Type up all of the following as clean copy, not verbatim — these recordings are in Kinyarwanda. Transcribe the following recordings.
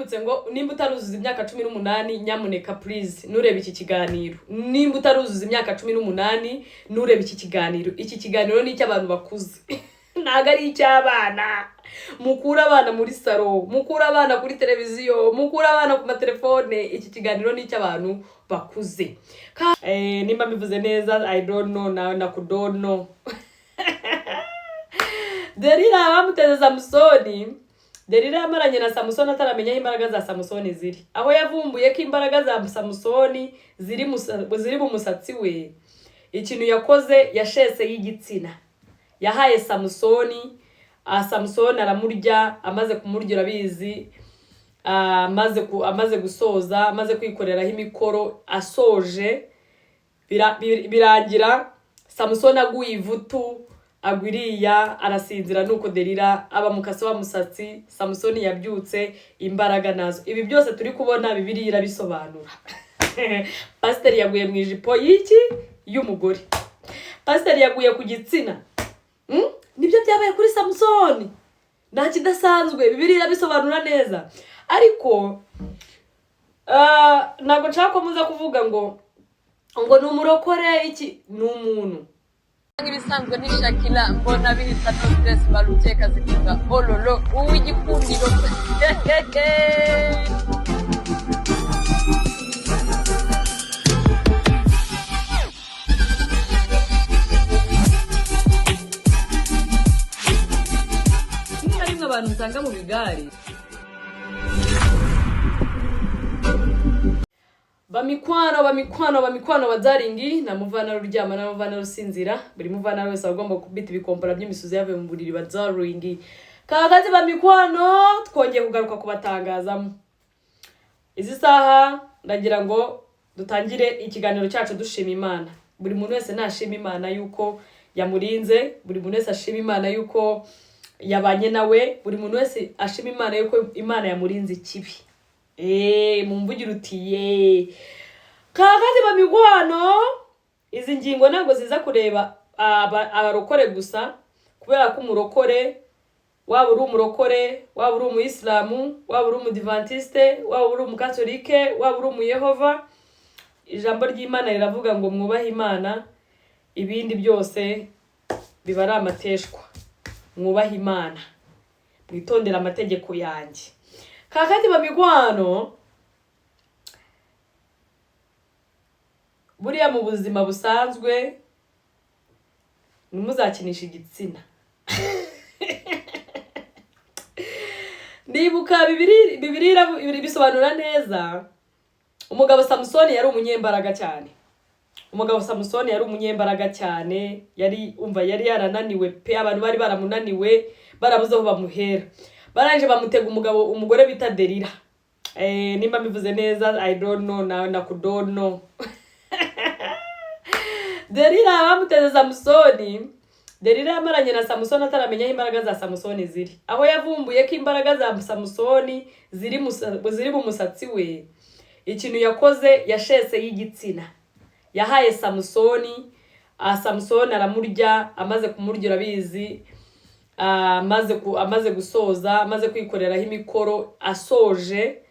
mbibutse ngo nimba utaruzuza imyaka 18 nyamuneka please nurebe iki kiganiro. Nimba utaruzuza imyaka 18 nurebe iki kiganiro. Iki kiganiro ni cy'abantu bakuze. Naga ari icy'abana. Mukura abana muri salo, mukura abana kuri televiziyo, mukura abana ku matelefone. Iki kiganiro ni cy'abantu bakuze. Nimba mbivuze neza I don't know na don't know. Delila bamuteze Samusoni. Delila yamaranye na Samusoni ataramenya imbaraga za Samusoni ziri. Aho yavumbuye ko imbaraga za Samusoni ziri mu musatsi we. Ikintu yakoze yashese y'igitsina. Yahaye Samusoni, Samusoni aramurya, amaze kumurya urabizi, amaze gusoza, amaze kwikoreraho imikoro, asoje birangira Samusoni aguye ivutu, agwiriya arasinzira nuko Delila aba mukase wa musatsi. Samusoni yabyutse imbaraga nazo. Ibi byose turi kubona Bibiliya irabisobanura. Pasiteri yaguye mu ijipo y'iki y'umugore. Pasiteri yaguye ku gitsina. Nibyo byabaye kuri Samusoni. Nta kidasanzwe, Bibiliya irabisobanura neza. Ariko ntabwo nshaka ko muza kuvuga ngo ni umurokore iki ni umuntu. Ibisanzwe ni Shakira mbona bihita no stress baruteka zivuga ololo uw'igikundiro. Ni abantu nsanga mu bigari. Bamikwano bazaringi na muvana ruryama na muvana rusinzira. Buri muvana wese agomba kubita ibikompora by'imisuzi yavuye mu buriri bazaringi. Kagazi bamikwano twongeye kugaruka kubatangazamo. Izi saha ndagira ngo dutangire ikiganiro cyacu dushima Imana. Buri muntu wese nashima Imana yuko yamurinze, buri muntu wese ashima Imana yuko yabanye nawe, buri muntu wese ashima Imana yuko Imana yamurinze ikibi. Mumvugira uti kagazi bamigwano. Izi ngingo ntabwo ziza kureba abarokore gusa, kubera ko umurokore waba uri umurokore, waba uri umuyisilamu, waba uri umudivantiste, waba uri umukatolike, waba uri umuyehova, ijambo ry'Imana riravuga ngo mwubahe Imana, ibindi byose biba ari amateshwa. Mwubahe Imana, mwitondera amategeko yanjye. Kakati bamigwano, buriya mu buzima busanzwe numuzakinisha igitsina. Ndibuka Bibiliya bisobanura neza. Umugabo Samusoni yari umunyembaraga cyane. Yari yarananiwe pe, abantu bari baramunaniwe, barabuze aho bamuhera. Baranje bamutega umugore bita Delila. Nimba mbivuze neza I don't know na don't know. Delila bamuteze Samusoni. Delila yamaranye na Samusoni ataramenya imbaraga za Samusoni ziri. Aho yavumbuye ko imbaraga za Samusoni ziri mu musatsi we. Ikintu yakoze yashese y'igitsina. Yahaye Samusoni, Samusoni aramurya, amaze kumurya urabizi, amaze gusoza, amaze kwikoreraho imikoro, asoje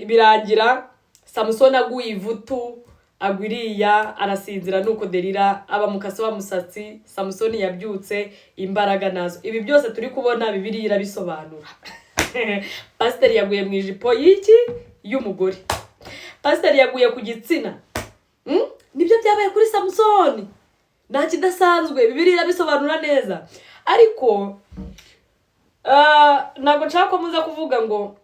birangira Samusoni aguye ivutu, agwiriya arasinzira nuko Delila aba mukase wa musatsi. Samusoni yabyutse imbaraga nazo. Ibi byose turi kubona Bibiliya irabisobanura. Pasiteri yaguye mu ijipo y'iki y'umugore. Pasiteri yaguye ku gitsina. Nibyo byabaye kuri Samusoni. Nta kidasanzwe, Bibiliya irabisobanura neza. Ariko ntabwo nshaka ko muza kuvuga ngo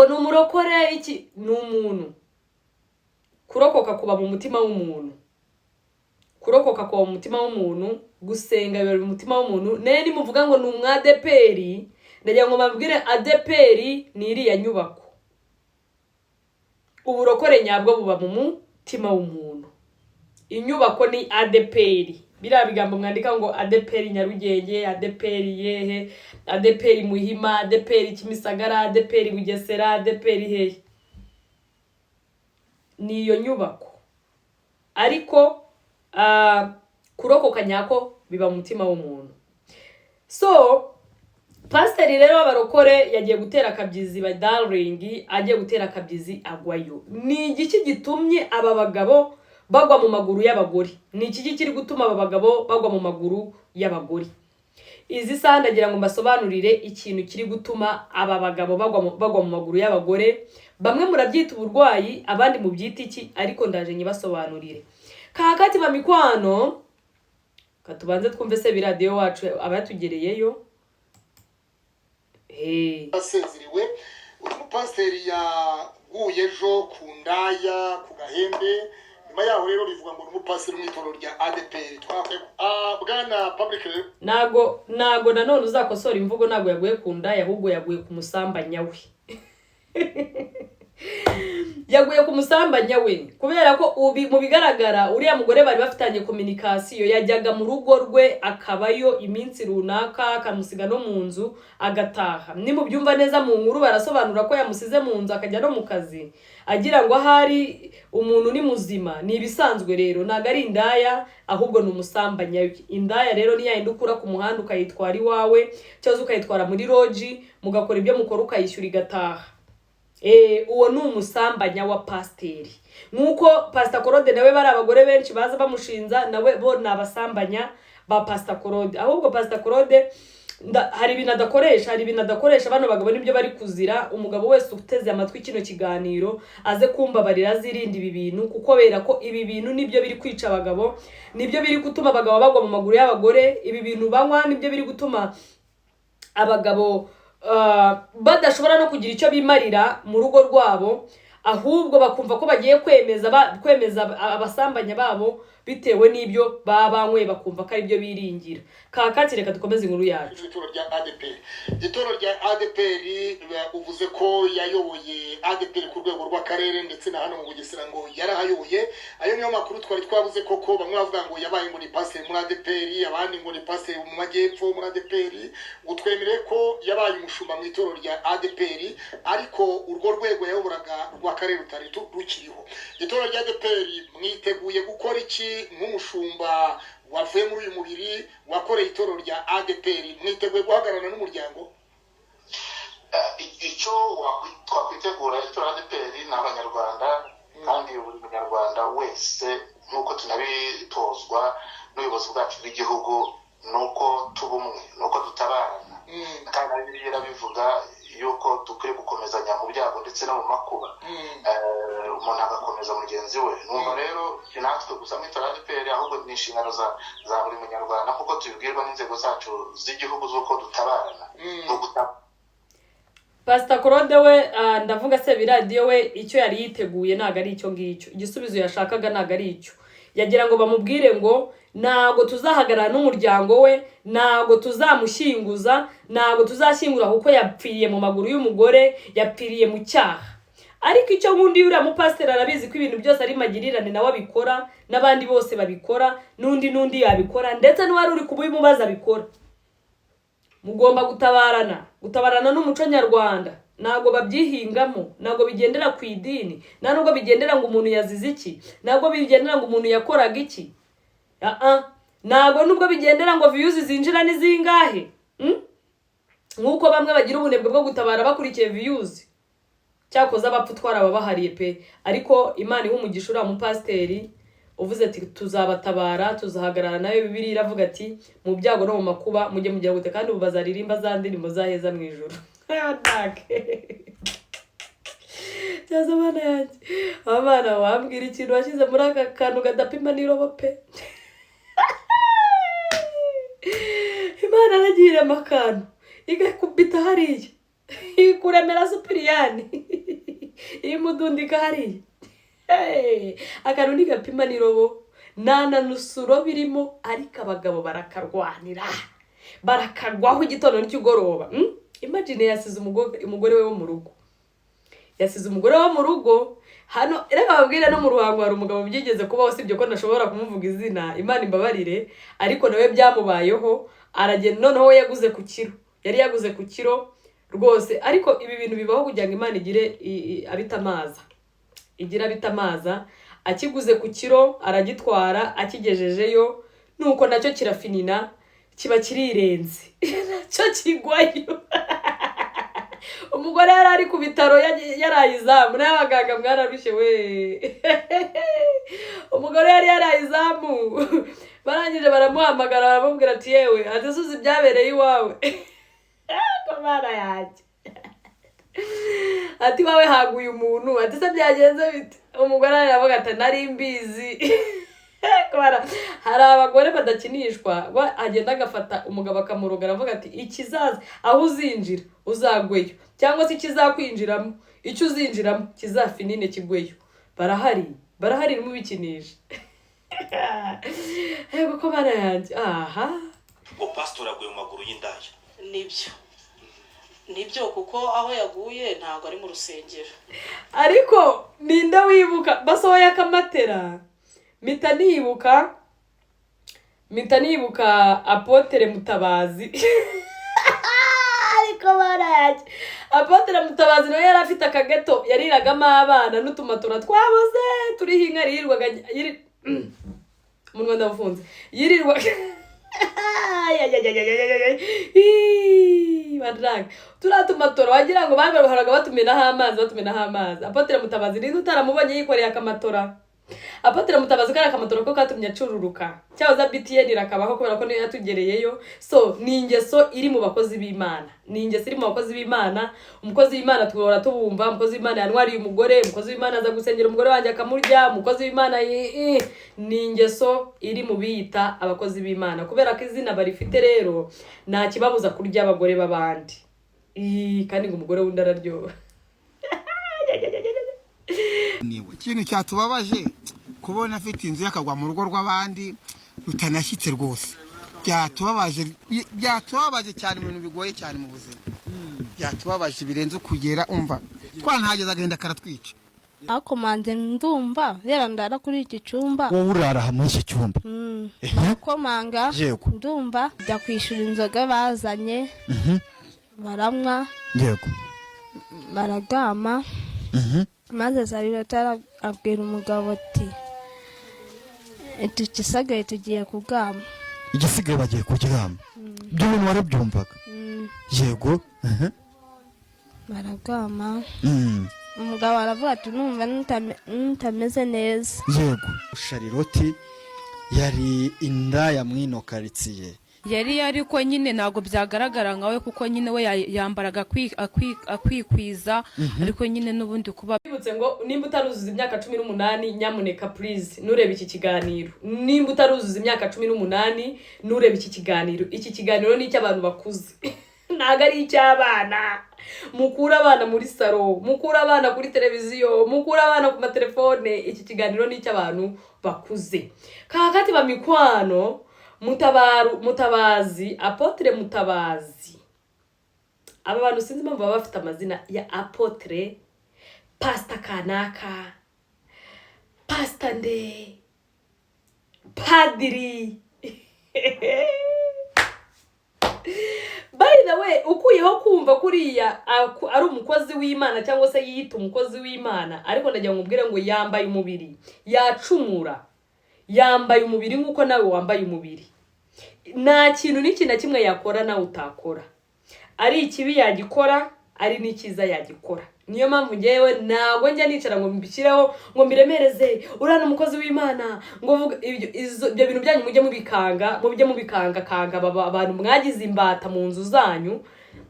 ni umurokore iki ni umuntu. Kurokoka kuba mu mutima w'umuntu. Gusenga biba mu mutima w'umuntu. Nene muvuga ngo ni umwadeperi, ndagira ngo mabwire adeperi ni iriya nyubako. Uburokore nyabwo buba mu mutima w'umuntu. Inyubako ni adeperi. Biriya bigambo mwandika ngo adeperi Nyarugenge, adeperi Yehe, adeperi Muhima, adeperi Kimisagara, adeperi Bugesera, adeperi hehe. Ni iyo nyubako. Ariko kurokoka nyako biba mu mutima w'umuntu. So Pasiteri rero w'abarokore yagiye gutera akabyizi ba Darling, agiye gutera akabyizi agwayo. Ni igiki gitumye aba bagabo bagwa mu maguru y'abagore? Ni iki kiri gutuma aba bagabo bagwa mu maguru y'abagore? Izi saha ndagira ngo mbasobanurire ikintu kiri gutuma aba bagabo bagwa mu maguru y'abagore. Bamwe murabyita uburwayi, abandi mu byita iki, ariko ndaje nyibasobanurire. Kakati ba mikwano, katubanze twumve se biradio wacu abatugereyeyo. Asezeriwe umupasiteri yaguye ejo ku ndaya ku gahembe. Nyuma yaho rero rivuga ngo umupasiteri mw'itoro rya ADPR twakwe bwana public nago nanone uzakosora imvugo, nago yaguye ku ndaya, ahubwo yaguye ku musambanya we. Yaguye ku musambanya we kubera ko mu bigaragara uriya mugore bari bafitanye communication, yajyaga mu rugo rwe akabayo iminsi runaka, akamusiga no mu nzu agataha. Ni mu byumva neza mu nkuru barasobanura ko yamusize mu nzu akajya no mu kazi agira ngo ahari umuntu ni muzima. Ni ibisanzwe rero, naga ari indaya, ahubwo ni umusambanya we. Indaya rero ni yayindi ukura ku muhanda ukayitwara iwawe, cyangwa ukayitwara muri loji mugakora ibyo mukora ukayishyura igataha. Uwo ni umusambanya wa pasiteri. Nkuko Pastor Claude nawe bari abagore benshi baza bamushinza, nawe bo nabasambanya ba Pastor Claude. Ahubwo Pastor Claude hari ibintu adakoresha, bano bagabo nibyo bari kuzira. Umugabo wese uteze amatwi kino kiganiro aze kumbabarira, azirinde ibi bintu, kuko bera ko ibi bintu nibyo biri kwica abagabo, nibyo biri gutuma abagabo bagwa mu maguru y'abagore. Ibi bintu banywa nibyo biri gutuma abagabo badashobora no kugira icyo bimarira mu rugo rwabo, ahubwo bakumva ko bagiye kwemeza abasambanya babo bitewe n'ibyo babanywe, bakumva ko ari byo biringira. Kakati reka dukomeze inkuru yacu. Itoro rya ADPR, itoro rya ADPR uvuze ko yayoboye ADPR ku rwego rw'akarere ndetse na hano mu Bugesera ngo yarahayoboye. Ayo niyo makuru twari twavuze koko. Bamwe bavuga ngo yabaye ngo ni pasiteri muri ADPR, abandi ngo ni pasiteri mu majyepfo muri ADPR. Utwemereye ko yabaye umushumba mu itoro rya ADPR, ariko urwo rwego yayoboraga rw'akarere rutari rukiriho. Itoro rya ADPR mwiteguye gukora iki nk'umushumba wavuye muri uyu mubiri wakoreye itoro rya ADPR? Mwiteguye guhagararana n'umuryango? Icyo twakwitegura itoro ADPR ni abanyarwanda, kandi buri munyarwanda wese nk'uko tunabitozwa n'ubuyobozi bwacu bw'igihugu, nuko tuba umwe, nuko dutabarana. Kandi Bibiliya bivuga yuko dukwiye gukomezanya mu byago ndetse no mu makuba, umuntu agakomeza mugenzi we. Numva rero natwe gusa mu itoro ADPR ahubwo ni inshingano za buri munyarwanda, kuko tubibwirwa n'inzego zacu z'igihugu z'uko dutabarana. Pastor Claude we ndavuga se biradio we icyo yari yiteguye naga ari icyo ngicyo, igisubizo yashakaga naga ari icyo. Yagira ngo bamubwire ngo nago tuzahagarara n'umuryango we, nago tuzamushyinguza, nago tuzashyingura kuko yapfiriye mu maguru y'umugore, yapfiriye mu cyaha. Ariko icyo ngundi yura mu pastor arabizi ko ibintu byose ari magirirane nawe abikora, n'abandi bose babikora, n'undi yabikora, ndetse n'uwari uri kubimubaza abikora. Mugomba gutabarana n'umuco nyarwanda. Nago babyihingamo, nago bigendera ku idini, nubwo bigendera ngo umuntu yazize iki, nago bigendera ngo umuntu yakoraga iki. Nago nubwo bigendera ngo views zinjira nizingahe. Nkuko bamwe bagira ubunebwe bwo gutabara bakurikiye views, cyakoze abapfu twara babahariye pe. Ariko Imana ihumugisha ura mu pasiteri uvuze ati tuzabatabara, tuzahagarara nayo. Bibiliya iravuga ati mu byago no mu makuba mujye mugira gute, kandi ubazaririmba za ndirimbo zaheza mu ijuru. Cyaza bana yanjye, abana wambwira ikintu washyize muri aka kantu gadapima n'irobo pe. Imana aragira amakano igakubita hariya, ikuremera Supiriyani, imudundika hariya. Akantu ni gapima n'irobo, nana nusuro birimo, ariko abagabo barakarwanira, barakarwaho igitondo n'ikigoroba. Imagine yasize umugore we wo mu rugo, hano reka babwire no mu ruhango hari umugabo byigeze kubaho, sibyo ko nashobora kumuvuga izina, Imana imbabarire, ariko nawe byamubayeho. Aragenda noneho yaguze ku kiro, yari yaguze ku kiro rwose. Ariko ibi bintu bibaho kugira ngo Imana igire abitamaza, akiguze ku kiro aragitwara, akigejejeyo nuko nacyo kirafinina, kiba kirirenze cyo kigwayo umugore yari ari ku bitaro yarayizamu n'abaganga mwararushye we umugore yari yarayizamu barangije baramuhamagara baramubwira ati yewe ati suzi byabereye iwawe ko mara yanjye ati wawe haguye umuntu ati se byagenze bite umugore aravuga ati nari mbizi hari abagore badakinishwa agenda agafata umugabo akamuroga aravuga ati ikizaza aho uzinjira uzagweyo cyangwa se ikizakwinjiramo icyo uzinjiramo kizafinine kigweyo barahari mubikinisha yego ko bana yanjye aha ngo pastor aguye mu maguru y'indaya nibyo kuko aho yaguye ntago ari mu rusengero ariko ninde wibuka basohoye akamatera mita nibuka Apotre Mutabazi ariko baraje Apotre Mutabazi nawe yari afite akageto yariragamo abana n'utumatora twaboze turiho inka yirirwaga umunwa ndafunze yirirwaga badraga turatumatora wagira ngo bahoraga batumenaho amazi Apotre Mutabazi ninde utaramubonye yikoreye akamatora Apotre Mutabazi kari akamatora ko katumye acururuka cyahoza BTN irakabaho kubera ko niyo yatugereyeyo so ni ingeso iri mu bakozi b'Imana umukozi w'Imana tuhora tubumva umukozi w'Imana yanwariye umugore umukozi w'Imana aza gusengera umugore wanjye akamurya umukozi w'Imana ni ingeso iri mu biyita abakozi b'Imana kubera ko izina barifite rero nta kibabuza kurya abagore b'abandi kandi ngo umugore wundi araryoha ikintu cyatubabaje kubona afite inzu yakagwa mu rugo rw'abandi rutanashyitse rwose byatubabaje cyane ibintu bigoye cyane mu buzima byatubabaje birenze kugera umva twanahageza agenda karatwica akomande ndumva rero ndara kuri iki cyumba wowe urara muri iki cyumba akomanga ndumva jya kwishura inzoga bazanye baramwa yego baragama maze Zarirota abwira umugabo ati tukisagaye tugiye kugama igisigaye bagiye kuryama by'ubuntu warabyumvaga yego baragama umugabo aravuga ati numva ntameze neza yego Shariroti yari indaya mwino karitsiye yari ariko nyine nago byagaragara nkawe kuko nyine we yambaraga akwikwiza ariko nyine nubundi kuba bibutse ngo nimba utaruzuza imyaka 18 nyamuneka please nurebe iki kiganiro nimba utaruzuza imyaka 18 nurebe iki kiganiro ni cy'abantu bakuze naga ari icy'abana mukura abana muri salo mukura abana kuri televiziyo mukura abana ku matelefone iki kiganiro ni cy'abantu bakuze kakati ba mikwano Mutabazi Apotre Mutabazi aba bantu sinzi mpamvu baba bafite amazina ya Apotre Pastor Kanaka Pastor Nde Padiri by the way ukuyeho kumva kuriya ari umukozi w'Imana cyangwa se yita umukozi w'Imana ariko ndagira ngo ubwire ngo yambaye umubiri yacumura yambaye umubiri nkuko nawe wambaye umubiri nta kintu n'iki na kimwe yakora nawe utakora ari ikibi yagikora ari n'ikiza yagikora niyo mpamvu ngewe ntago njya nicara ngo mbishyireho ngo mbiremereze urana umukozi w'Imana ngo vuga ibyo bintu byanyu mujye mubikanga abantu mwagize imbata mu nzu zanyu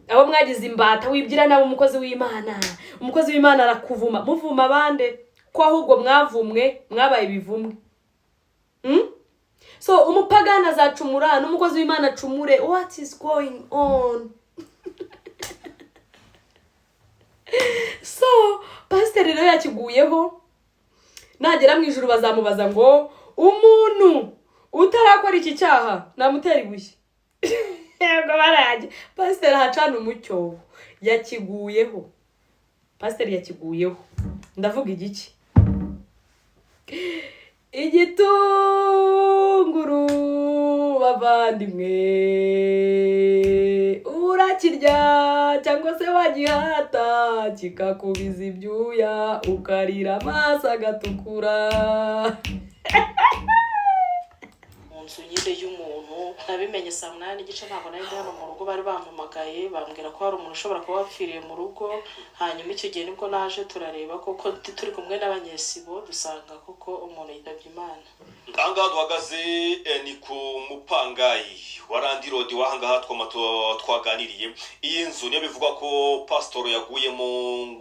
abo mwagize imbata wibyira nabo umukozi w'Imana arakuvuma muvuma bande ko ahubwo mwavumwe mwabaye bivumwe so umupagana azacumura n'umukozi w'Imana acumure what is going on so pastor rero yakiguyeho nagera mu ijuru bazamubaza ngo umuntu utarakora iki cyaha namutera ibuye yego baraje pastor hacana umucyo yakiguyeho pastor yakiguyeho ndavuga igiki igitunguru bavandimwe urakirya cyangwa se wagihata kikakubiza ibyuya ukarira amaso agatukura mu nzu nyine y'umuntu nabimenye saa 8:30 ntabwo nari hano mu rugo, bari bampamagaye bambwira ko hari umuntu ushobora kuba wapfiriye mu rugo. Hanyuma icyo gihe nibwo naje turareba koko turi kumwe n'abanyesibo dusanga koko umuntu yitabye Imana. Ahangaha duhagaze ni ku mupangayi wa Randi Road wahangaha twaganiriye. Iyi nzu niyo bivugwa ko pastor yaguye mu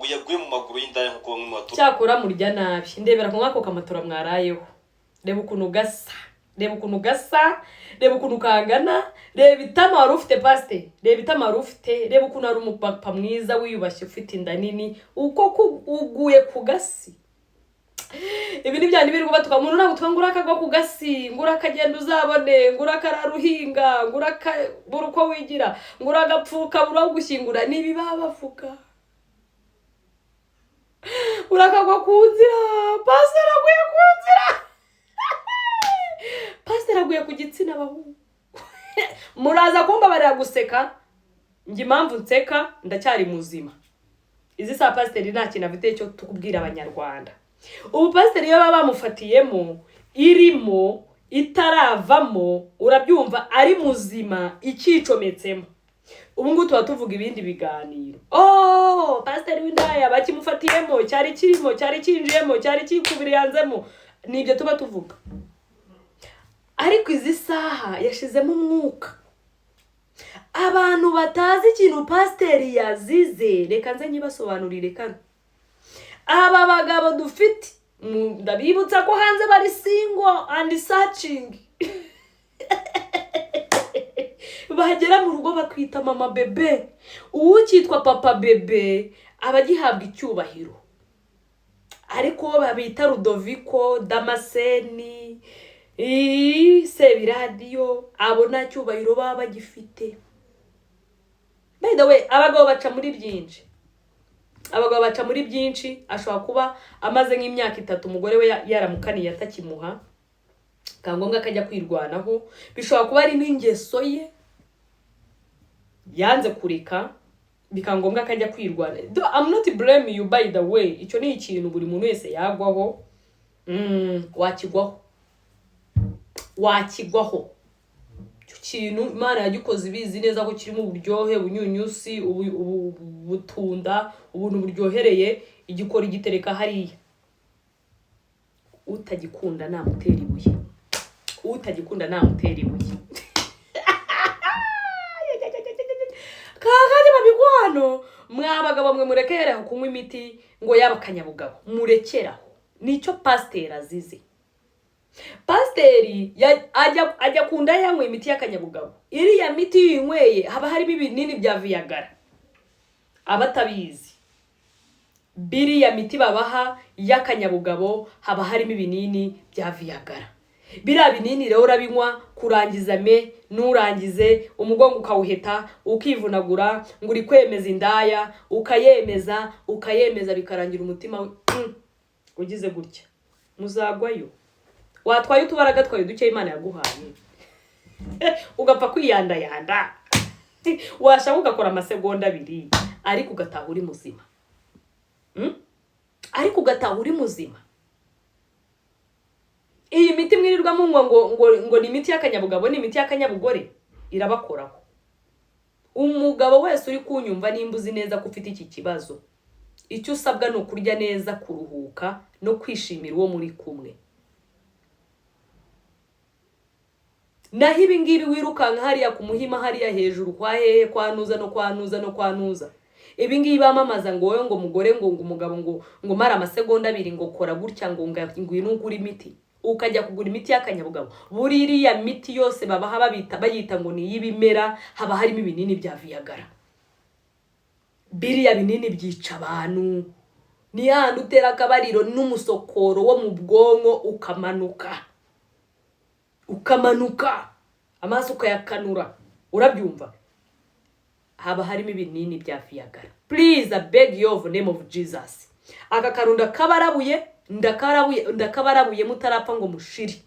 maguru y'indaya nkuko bamwe mu cyakora murya nabi. Ndebera ko ngako kamatora mwarayeho. Reba ukuntu gasa, reba ukuntu gasa, reba ukuntu kangana, reba itama wari ufite paste, reba itama wari ufite, reba ukuntu ari umupapa mwiza wiyubashye ufite inda nini, uko uguye ku gasi. Ibi nibyandi birirwa batuka umuntu ntabwo twangura akagwa ku gasi, ngura akagenda uzabone, ngura akararuhinga, ngura akabura uko wigira, ngura agapfuka bura gushyingura nibi babafuka. Urakagwa ku nzira, pastor aguye ku nzira. Pastor aguye ku gitsina bahungu. Muraza kumba bari guseka. Ngi impamvu nseka ndacyari muzima. Izi sa pastor nta kintu afite cyo tukubwira abanyarwanda. Ubu pastor iyo baba bamufatiyemo irimo itaravamo urabyumva ari muzima ikicometsemo. Ubu ngo tuba tuvuga ibindi biganiro. Oh, pastor w'indaya bakimufatiyemo cyari kirimo cyari kinjiyemo cyari kikubiri yanzemo. Nibyo tuba tuvuga. Ariko izi saha yashizemo umwuka. Abantu batazi ikintu pastor yazize, reka nze nyibasobanurire kano. Aba bagabo dufite ndabibutsa ko hanze bari single and searching. Bahagera mu rugo bakwita mama bebe. Uwukitwa papa bebe abagihabwa icyubahiro. Ariko babita Rudoviko, Damascene, Sebiradiyo, abo nta cyubahiro baba bagifite. By the way, abagabo baca muri byinshi. Abagabo baca muri byinshi, ashobora kuba amaze nk'imyaka 3 umugore we yaramukaniye atakimuha. Kangombwa akajya kwirwanaho, bishobora kuba ari n'ingeso ye yanze kureka, bikangombwa akajya kwirwana. I'm not blaming you by the way. Icyo ni ikintu buri muntu wese yagwaho. Wakigwaho. Kintu Imana yagikoze ibizi neza ko kirimo uburyohe, ubunyunyusi, ubutunda, ubuntu buryohereye, igikora igitereka hariya. Utagikunda namutera ibuye. Utagikunda namutera ibuye. Kakari babigwano mwabagabo mwe murekeraho kunywa imiti ngo yabakanyabugabo. Murekeraho. Nicyo pastor azize. Pasteri ajya kunda yanywe imiti y'akanyabugabo. Iriya miti yinyweye haba hari ibinini bya Viagra. Abatabizi. Biriya miti babaha y'akanyabugabo haba harimo ibinini bya Viagra. Biriya binini rero urabinywa kurangiza nurangize umugongo ukawuheta ukivunagura ngo uri kwemeza indaya ukayemeza bikarangira umutima ugize gutya. Muzagwayo. Watwaye utubaraga twaye duke Imana yaguhaye. Ugapfa kwiyandayanda. Washaka ugakora amasegonda 2 ariko ugataha uri muzima. Ariko ugataha uri muzima. Iyi miti mwirirwa munywa ngo ni imiti y'akanyabugabo, ni imiti y'akanyabugore irabakoraho. Umugabo wese uri kunyumva nimbuzi neza ko ufite iki kibazo. Icyo usabwa no kurya neza, kuruhuka no kwishimira uwo muri kumwe. Naho ibi ngibi wirukanka hariya ku muhima hariya hejuru kwa hehe kwanuza. Ibi ngibi bamamaza ngo wowe ngo mugore ngo umugabo ngo mara amasegonda 2 ngo kora gutya ngo ngwino ugura imiti. Ukajya kugura imiti y'akanyabugabo. Buririya miti yose babaha bayita ngo ni y'ibimera, haba harimo ibinini bya Viagra. Biriya binini byica abantu. Ni handi utera akabariro n'umusokoro wo mu bwonko ukamanuka. Amaso ukayakanura. Urabyumva? Haba harimo ibinini bya Viagra. Please, I beg you of the name of Jesus. Aka karunda kabarabuye, ndakabarabuye mutarapfa ngo mushiri.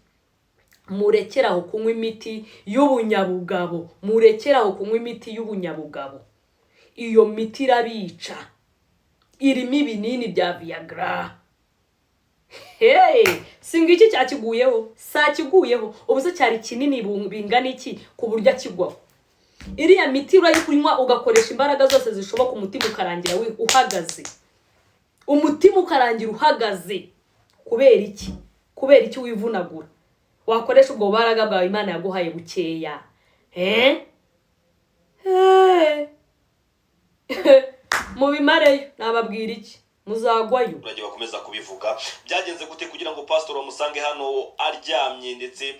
Murekeraho kunywa imiti y'ubunyabugabo. Murekeraho kunywa imiti y'ubunyabugabo. Iyo miti irabica. Irimo ibinini bya Viagra. Hey, singa iki cyakiguyeho, sakiguyeho. Ubuze cyari kinini bingana iki ku buryo akigwaho. Iriya miti urayikunywa ugakoresha imbaraga zose zishoboka umutima ukarangira uhagaze. Umutima ukarangira uhagaze. Kubera iki? Kubera iki wivunagura? Wakoresha ubwo baraga bwawe Imana yaguhaye bukeya. Mubimareyo nababwira iki? Muzagwayo. Urajye bakomeza kubivuga. Byagenze gute kugira ngo pastor bamusange hano aryamye ndetse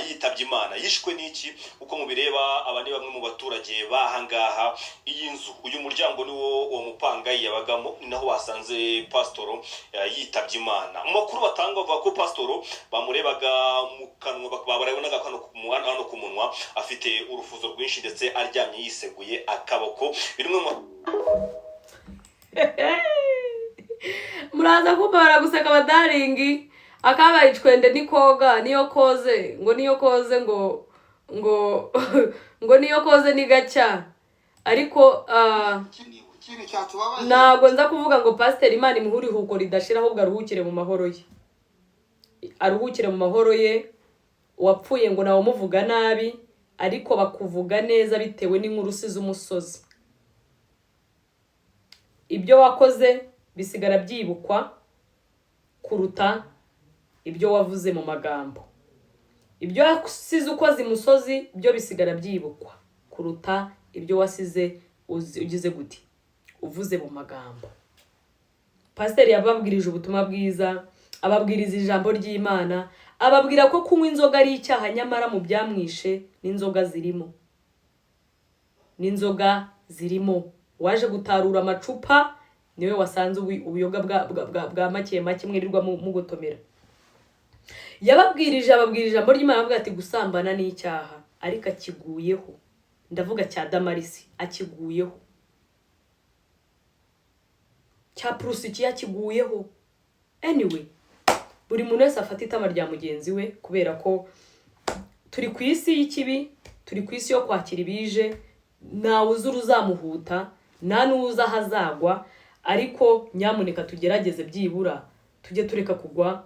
yitabye Imana? Yishwe n'iki? Uko mubireba abandi bamwe mu baturage bahangaha iyi nzu, uyu muryango niwo uwo mupangayi yabagamo, ni naho wasanze pastor yitabye Imana. Mu makuru batanga bavuga ko pastor bamurebaga mu kanwa, barabonaga hano ku munwa afite urufuzo rwinshi ndetse aryamye yiseguye akaboko. Birimo muraza kumbara guseka abadaringi akabaye icwende nikoga niyo koze ngo niyo koze ngo niyo koze ni gacya ariko ntabwo nza kuvuga ngo pasiteri Imana imuhuri huko ridashira ahubwo aruhukire mu mahoro ye, aruhukire mu mahoro ye. Wapfuye ngo nawe umuvuga nabi ariko bakuvuga neza bitewe n'inkuru z'umusozi. Ibyo wakoze bisigara byibukwa kuruta ibyo wavuze mu magambo. Ibyo wasize ukoze imusozi byo bisigara byibukwa kuruta ibyo wasize ugize gute uvuze mu magambo. Pasiteri yababwirije ubutumwa bwiza, ababwiriza ijambo ry'Imana, ababwira ko kunywa inzoga ari icyaha, nyamara mu byamwishe n'inzoga zirimo. Waje gutarura amacupa niwe wasanze ubuyoga bwa make mwirirwa mugotomera. Yababwirije ijambo ry'Imana avuga ati gusambana ni icyaha, ariko akiguyeho. Ndavuga cya Damarisi akiguyeho, cya Prusiki yakiguyeho. Anyway, buri muntu wese afata itama rya mugenzi we, kubera ko turi ku isi y'ikibi, turi ku isi yo kwakira ibije. Nawe uzura uzamuhuta, nta n'uza hazagwa, ariko nyamuneka tugerageze byibura tujye tureka kugwa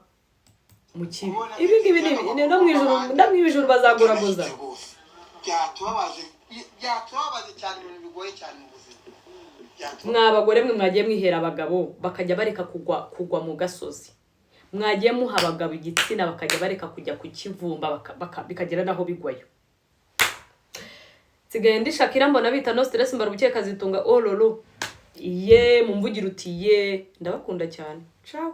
mu kibi. Ibi ngibi ni no mwijuru bazagoragoza. byatubabaje cyane, ibintu bigoye cyane mu buzima. Mwabagore mwe mwagiye mwihera abagabo bakajya bareka kugwa mu gasozi. Mwagiye muha abagabo igitsina bakajya bareka kujya ku kivumba bikagera naho bigwayo. Sigaye ndishakira mbona bita no stress mbar buke kazitunga ololo. Mumvugira uti ndabakunda cyane. Ciao.